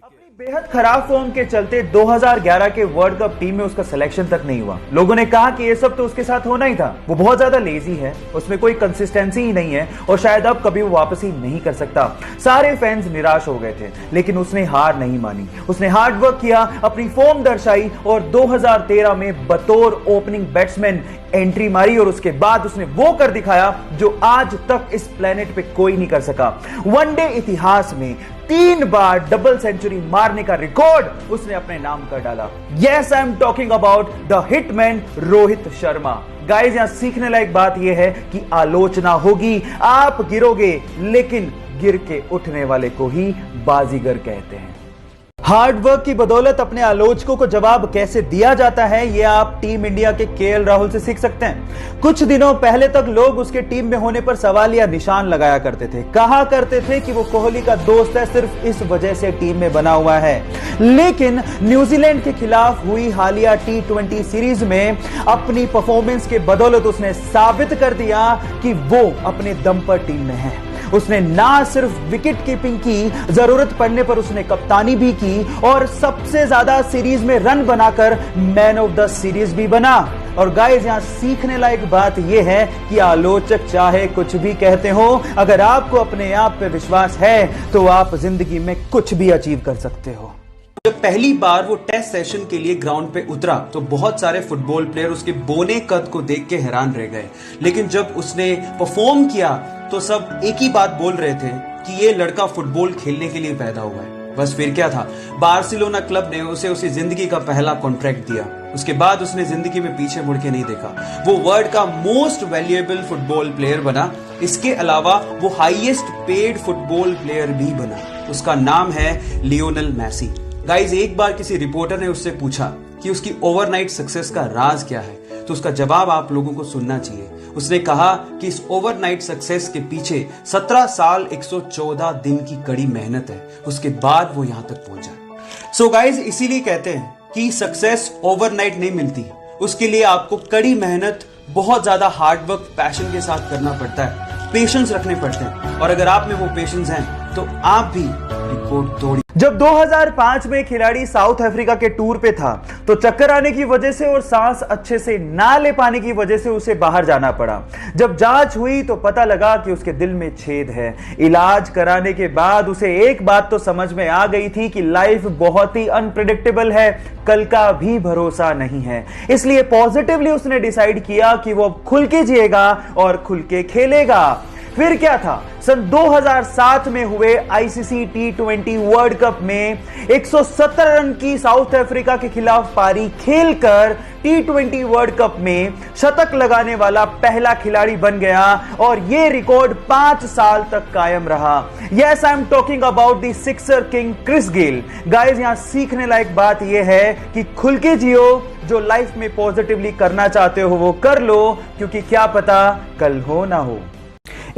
अपनी बेहद खराब फॉर्म के चलते 2011 के वर्ल्ड कप टीम में उसका सिलेक्शन तक नहीं हुआ। लोगों ने कहा कि ये सब तो उसके साथ होना ही था, वो बहुत ज्यादा लेजी है, उसमें कोई कंसिस्टेंसी ही नहीं है और शायद अब कभी वो वापस ही नहीं कर सकता। सारे फैंस निराश हो गए थे, लेकिन उसने हार नहीं मानी। उसने हार्ड वर्क किया, अपनी फॉर्म दर्शाई और 2013 में बतौर ओपनिंग बैट्समैन एंट्री मारी और उसके बाद उसने वो कर दिखाया जो आज तक इस प्लेनेट पे कोई नहीं कर सका। वनडे इतिहास में 3 बार डबल सेंचुरी मारने का रिकॉर्ड उसने अपने नाम कर डाला। Yes, I am talking about the hitman Rohit Sharma. Guys, यहां सीखने लायक बात यह है कि आलोचना होगी, आप गिरोगे, लेकिन गिर के उठने वाले को ही बाजीगर कहते हैं। हार्ड वर्क की बदौलत अपने आलोचकों को जवाब कैसे दिया जाता है, यह आप टीम इंडिया के केएल राहुल से सीख सकते हैं। कुछ दिनों पहले तक लोग उसके टीम में होने पर सवाल या निशान लगाया करते थे, कहा करते थे कि वो कोहली का दोस्त है, सिर्फ इस वजह से टीम में बना हुआ है। लेकिन न्यूजीलैंड के खिलाफ हुई हालिया T20 सीरीज में अपनी परफॉर्मेंस के बदौलत उसने साबित कर दिया कि वो अपने दम पर टीम में है। उसने ना सिर्फ विकेट कीपिंग की, जरूरत पड़ने पर उसने कप्तानी भी की और सबसे ज्यादा सीरीज में रन बनाकर मैन ऑफ द सीरीज भी बना। और गाइस, यहां सीखने लायक बात यह है कि आलोचक चाहे कुछ भी कहते हो, अगर आपको अपने आप पे विश्वास है तो आप जिंदगी में कुछ भी अचीव कर सकते हो। जब पहली बार वो टेस्ट सेशन के लिए ग्राउंड पे उतरा तो बहुत सारे फुटबॉल प्लेयर उसके बोने कद को देख के हैरान रह गए, लेकिन जब उसने परफॉर्म किया तो सब एक ही बात बोल रहे थे कि ये लड़का फुटबॉल खेलने के लिए पैदा हुआ है। बस फिर क्या था, बार्सिलोना क्लब ने उसे उसकी जिंदगी का पहला कॉन्ट्रैक्ट दिया। उसके बाद उसने जिंदगी में पीछे मुड़ के नहीं देखा। वो वर्ल्ड का मोस्ट वैल्यूएबल फुटबॉल प्लेयर बना। इसके अलावा वो हाईएस्ट पेड फुटबॉल प्लेयर भी बना। उसका नाम है लियोनेल मेसी। गाइज, एक बार किसी रिपोर्टर ने उससे पूछा कि उसकी ओवरनाइट सक्सेस का राज क्या है, तो उसका जवाब आप लोगों को सुनना चाहिए। उसने कहा कि इस ओवरनाइट सक्सेस के पीछे 17 साल 114 दिन की कड़ी मेहनत है, उसके बाद वो यहां तक पहुंचा। सो गाइज, इसीलिए कहते हैं कि सक्सेस ओवरनाइट नहीं मिलती, उसके लिए आपको कड़ी मेहनत, बहुत ज्यादा हार्ड वर्क, पैशन के साथ करना पड़ता है, पेशेंस रखने पड़ते हैं। और अगर आप में वो पेशेंस हैं तो आप भी रिकॉर्ड तोड़ी। जब 2005 में खिलाड़ी साउथ अफ्रीका के टूर पे था तो चक्कर आने की वजह से और सांस अच्छे से ना ले पाने की वजह से उसे बाहर जाना पड़ा। जब जांच हुई तो पता लगा कि उसके दिल में छेद है। इलाज कराने के बाद उसे एक बात तो समझ में आ गई थी कि लाइफ बहुत ही अनप्रेडिक्टेबल है, कल का भी भरोसा नहीं है। इसलिए पॉजिटिवली उसने डिसाइड किया कि वो खुल के जिएगा और खुल के खेलेगा। फिर क्या था, सन 2007 में हुए आईसीसी T20 वर्ल्ड कप में 117 रन की साउथ अफ्रीका के खिलाफ पारी खेलकर T20 वर्ल्ड कप में शतक लगाने वाला पहला खिलाड़ी बन गया और यह रिकॉर्ड 5 साल तक कायम रहा। Yes, I am talking about the sixer king Chris Gayle. Guys, यहां सीखने लायक बात यह है कि खुल के जियो, जो लाइफ में पॉजिटिवली करना चाहते हो वो कर लो, क्योंकि क्या पता कल हो ना हो।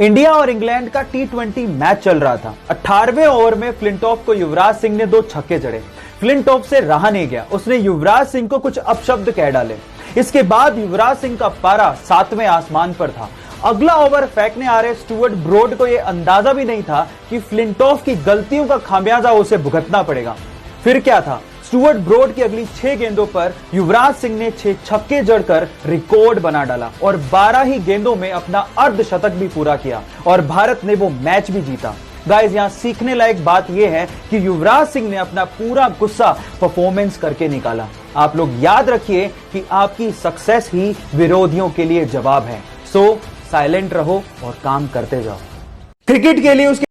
इंडिया और इंग्लैंड का T20 मैच चल रहा था। 18वें ओवर में फ्लिंटॉफ को युवराज सिंह ने 2 छक्के जड़े। फ्लिंटॉफ से रहा नहीं गया, उसने युवराज सिंह को कुछ अपशब्द कह डाले। इसके बाद युवराज सिंह का पारा 7वें आसमान पर था। अगला ओवर फेंकने आ रहे स्टुअर्ट ब्रॉड को यह अंदाजा भी नहीं था कि फ्लिंटॉफ की गलतियों का खामियाजा उसे भुगतना पड़ेगा। फिर क्या था, स्टुअर्ट ब्रॉड की अगली 6 गेंदों पर युवराज सिंह ने 6 छक्के जड़कर रिकॉर्ड बना डाला और 12 ही गेंदों में अपना अर्धशतक भी पूरा किया और भारत ने वो मैच भी जीता। गाइस, यहां सीखने लायक बात यह है कि युवराज सिंह ने अपना पूरा गुस्सा परफॉर्मेंस करके निकाला। आप लोग याद रखिए कि आपकी सक्सेस ही विरोधियों के लिए जवाब है। सो साइलेंट रहो और काम करते जाओ। क्रिकेट के लिए उसके